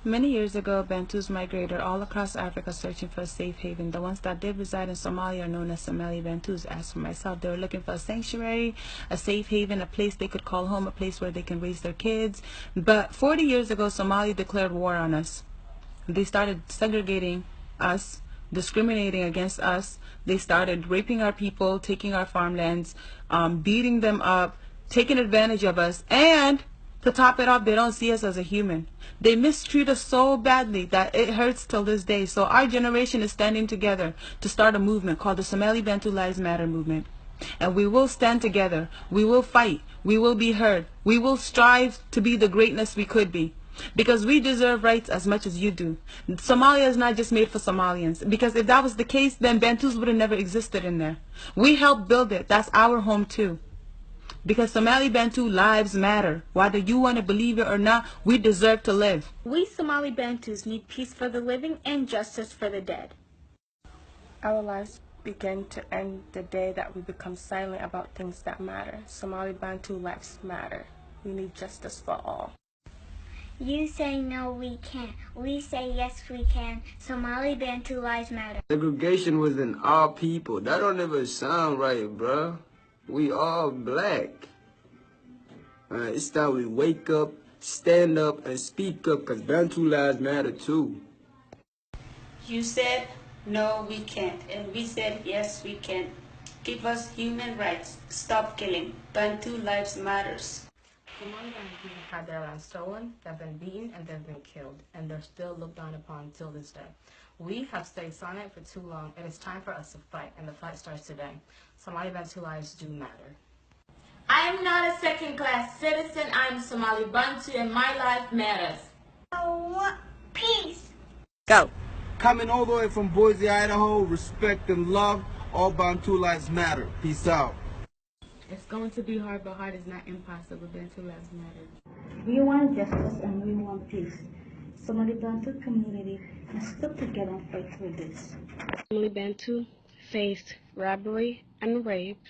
Many years ago, Bantus migrated all across Africa searching for a safe haven. The ones that did reside in Somalia are known as Somali Bantus. As for myself, they were looking for a sanctuary, a safe haven, a place they could call home, a place where they can raise their kids. But 40 years ago, Somalia declared war on us. They started segregating us, discriminating against us. They started raping our people, taking our farmlands, beating them up, taking advantage of us, and to top it off, they don't see us as a human. They mistreat us so badly that it hurts till this day. So our generation is standing together to start a movement called the Somali Bantu Lives Matter movement. And we will stand together. We will fight. We will be heard. We will strive to be the greatness we could be. Because we deserve rights as much as you do. Somalia is not just made for Somalians. Because if that was the case, then Bantus would have never existed in there. We helped build it. That's our home too. Because Somali Bantu lives matter. Whether you want to believe it or not, we deserve to live. We Somali Bantus need peace for the living and justice for the dead. Our lives begin to end the day that we become silent about things that matter. Somali Bantu lives matter. We need justice for all. You say no, we can't. We say yes, we can. Somali Bantu lives matter. Segregation within our people. That don't ever sound right, bruh. We all black. It's time we wake up, stand up, and speak up, because Bantu lives matter too. You said, no, we can't. And we said, yes, we can. Give us human rights. Stop killing. Bantu lives matters. Somali Bantu have had their land stolen, they've been beaten, and they've been killed, and they're still looked down upon till this day. We have stayed silent for too long, and it's time for us to fight, and the fight starts today. Somali Bantu lives do matter. I am not a second-class citizen. I am Somali Bantu, and my life matters. I want peace. Go. Coming all the way from Boise, Idaho, respect and love. All Bantu lives matter. Peace out. It's going to be hard, but hard is not impossible. Bantu lives matter. We want justice and we want peace. Somali Bantu community must stick together and fight for this. Somali Bantu faced robbery and rape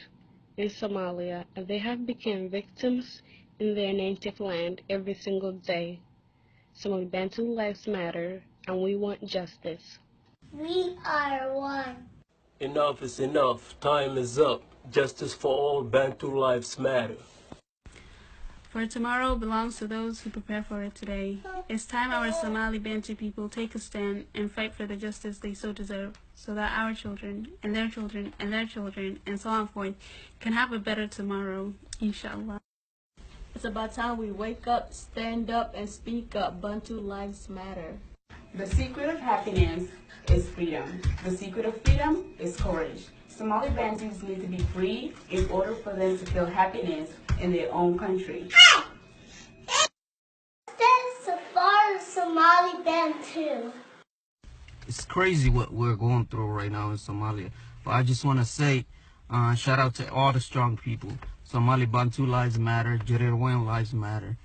in Somalia, and they have become victims in their native land every single day. Somali Bantu lives matter, and we want justice. We are one. Enough is enough. Time is up. Justice for all. Bantu lives matter. For tomorrow belongs to those who prepare for it today. It's time our Somali Bantu people take a stand and fight for the justice they so deserve, so that our children and their children and their children and so on forth can have a better tomorrow, inshallah. It's about time we wake up, stand up, and speak up. Bantu lives matter. The secret of happiness is freedom. The secret of freedom is courage. Somali Bantus need to be free in order for them to feel happiness in their own country. That's so far Somali Bantu. It's crazy what we're going through right now in Somalia. But I just want to say, shout out to all the strong people. Somali Bantu lives matter. Jarirwan lives matter.